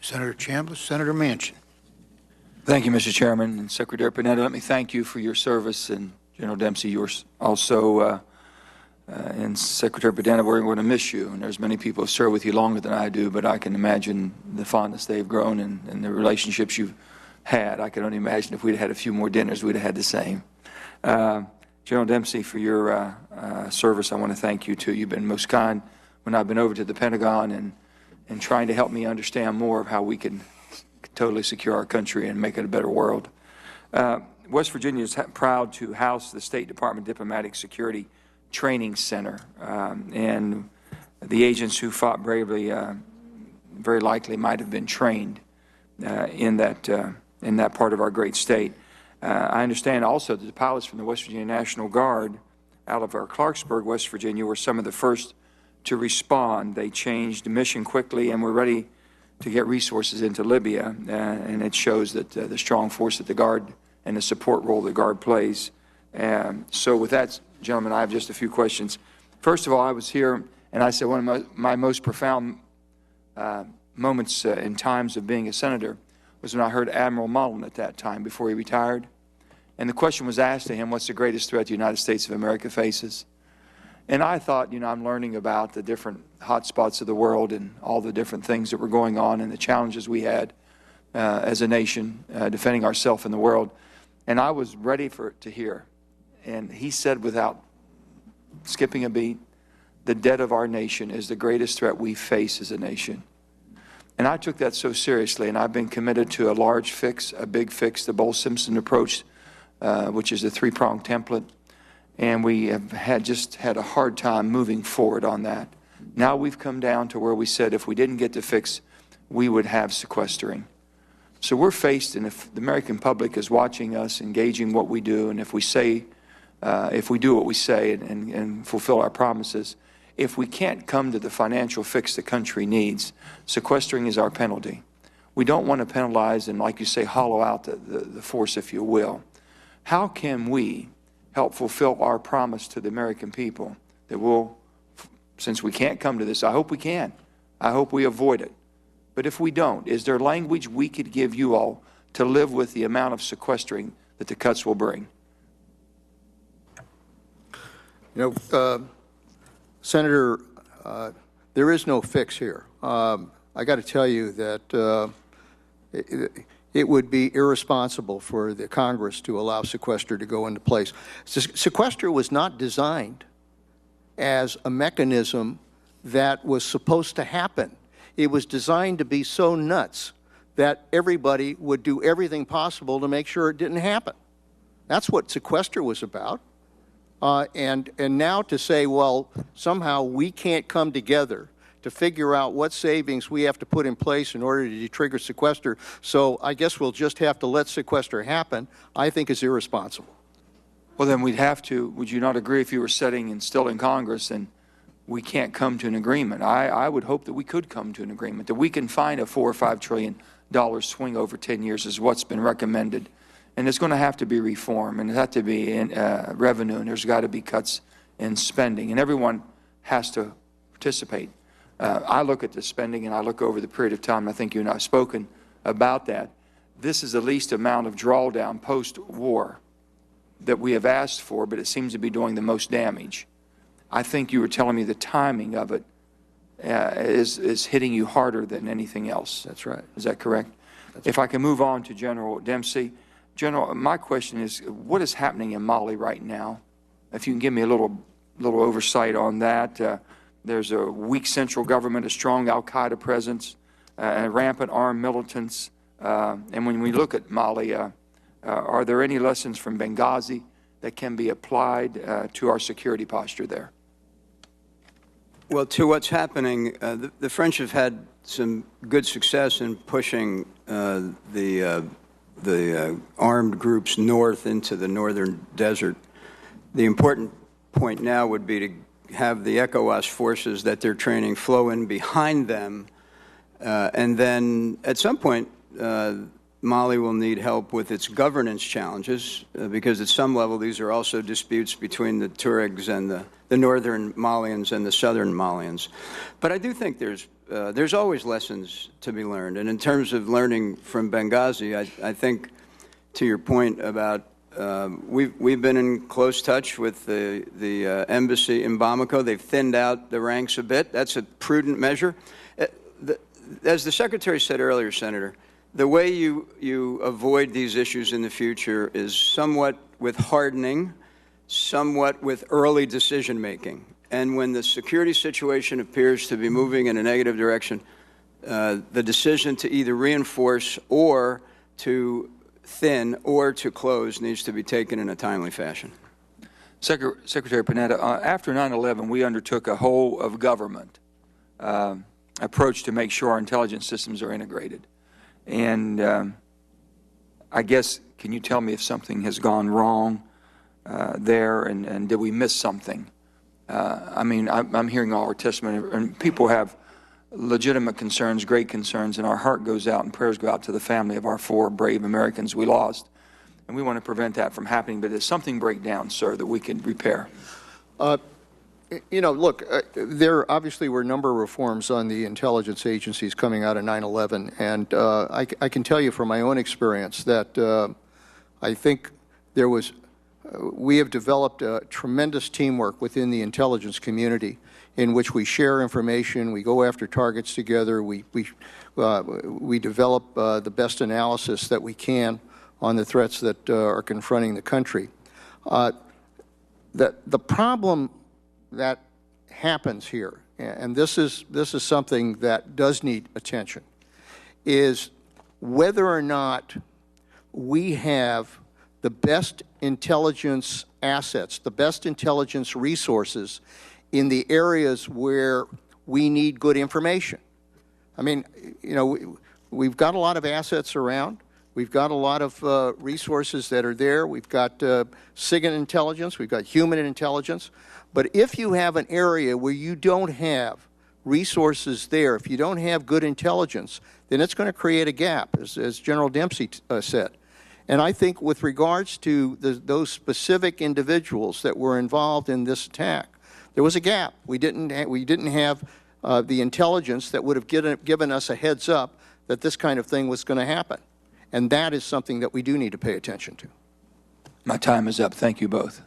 Senator Chambliss, Senator Manchin. Thank you, Mr. Chairman. And Secretary Panetta, let me thank you for your service, and General Dempsey, yours also. And Secretary Panetta, we're going to miss you. And there's many people who serve with you longer than I do, but I can imagine the fondness they've grown and the relationships you've had. I can only imagine if we'd had a few more dinners, we'd have had the same. General Dempsey, for your service, I want to thank you, too. You've been most kind when I've been over to the Pentagon and trying to help me understand more of how we can totally secure our country and make it a better world. West Virginia is proud to house the State Department Diplomatic Security Training Center, and the agents who fought bravely very likely might have been trained in that part of our great state. I understand also that the pilots from the West Virginia National Guard out of our Clarksburg, West Virginia, were some of the first to respond. They changed mission quickly and were ready to get resources into Libya, and it shows that the strong force that the Guard and the support role the Guard plays. So with that, gentlemen, I have just a few questions. First of all, I was here, and I said one of my most profound moments in times of being a senator was when I heard Admiral Mullen at that time before he retired. And the question was asked to him, what's the greatest threat the United States of America faces? And I thought, you know, I'm learning about the different hot spots of the world and all the different things that were going on and the challenges we had as a nation defending ourselves in the world. And I was ready for it to hear. And he said, without skipping a beat, the debt of our nation is the greatest threat we face as a nation. And I took that so seriously, and I've been committed to a large fix, a big fix, the Bowles-Simpson approach, which is a three-pronged template. And we have just had a hard time moving forward on that. Now we've come down to where we said if we didn't get the fix, we would have sequestering. So we're faced, and if the American public is watching us, engaging what we do, and if we say, if we do what we say and fulfill our promises, if we can't come to the financial fix the country needs, sequestering is our penalty. We don't want to penalize and, like you say, hollow out the force, if you will. How can we help fulfill our promise to the American people that we'll, since we can't come to this, I hope we can. I hope we avoid it. But if we don't, is there language we could give you all to live with the amount of sequestering that the cuts will bring? You know, Senator, there is no fix here. I got to tell you that it would be irresponsible for the Congress to allow sequester to go into place. Sequester was not designed as a mechanism that was supposed to happen. It was designed to be so nuts that everybody would do everything possible to make sure it didn't happen. That's what sequester was about. And now to say, well, somehow we can't come together to figure out what savings we have to put in place in order to trigger sequester, so I guess we'll just have to let sequester happen, I think is irresponsible. Well, then we'd have to, would you not agree, if you were sitting and still in Congress and we can't come to an agreement? I would hope that we could come to an agreement, that we can find a $4 or $5 trillion swing over 10 years is what's been recommended. And it's going to have to be reform, and it has to be in, revenue, and there's got to be cuts in spending, and everyone has to participate. I look at the spending, and I look over the period of time, and I think you and I have spoken about that. This is the least amount of drawdown post-war that we have asked for, but it seems to be doing the most damage. I think you were telling me the timing of it is hitting you harder than anything else. That's right. Is that correct? If I can move on to General Dempsey. General, my question is, what is happening in Mali right now? If you can give me a little oversight on that. There's a weak central government, a strong al-Qaeda presence, rampant armed militants. And when we look at Mali, are there any lessons from Benghazi that can be applied to our security posture there? Well, to what's happening, the French have had some good success in pushing the armed groups north into the northern desert. The important point now would be to have the ECOWAS forces that they're training flow in behind them, and then at some point Mali will need help with its governance challenges, because at some level these are also disputes between the Tuaregs and the northern Malians and the southern Malians. But I do think there's there's always lessons to be learned. And in terms of learning from Benghazi, I think, to your point about we've been in close touch with the embassy in Bamako. They've thinned out the ranks a bit. That's a prudent measure. As the Secretary said earlier, Senator, the way you avoid these issues in the future is somewhat with hardening, somewhat with early decision-making. And when the security situation appears to be moving in a negative direction, the decision to either reinforce or to thin or to close needs to be taken in a timely fashion. Secretary Panetta, after 9/11, we undertook a whole of government approach to make sure our intelligence systems are integrated. And I guess, can you tell me if something has gone wrong there, and did we miss something? I mean, I'm hearing all our testimony, and people have legitimate concerns, great concerns, and our heart goes out and prayers go out to the family of our 4 brave Americans we lost. And we want to prevent that from happening, but does something break down, sir, that we can repair? You know, look, there obviously were a number of reforms on the intelligence agencies coming out of 9/11, and I can tell you from my own experience that I think there was, we have developed a tremendous teamwork within the intelligence community in which we share information, we go after targets together, we develop the best analysis that we can on the threats that are confronting the country. The problem that happens here, and this is something that does need attention, is whether or not we have the best intelligence assets, the best intelligence resources in the areas where we need good information. I mean, you know, we've got a lot of assets around. We've got a lot of resources that are there. We've got SIGINT intelligence. We've got human intelligence. But if you have an area where you don't have resources there, if you don't have good intelligence, then it's going to create a gap, as General Dempsey said. And I think with regards to those specific individuals that were involved in this attack, there was a gap. We didn't have the intelligence that would have given us a heads up that this kind of thing was going to happen. And that is something that we do need to pay attention to. My time is up. Thank you both.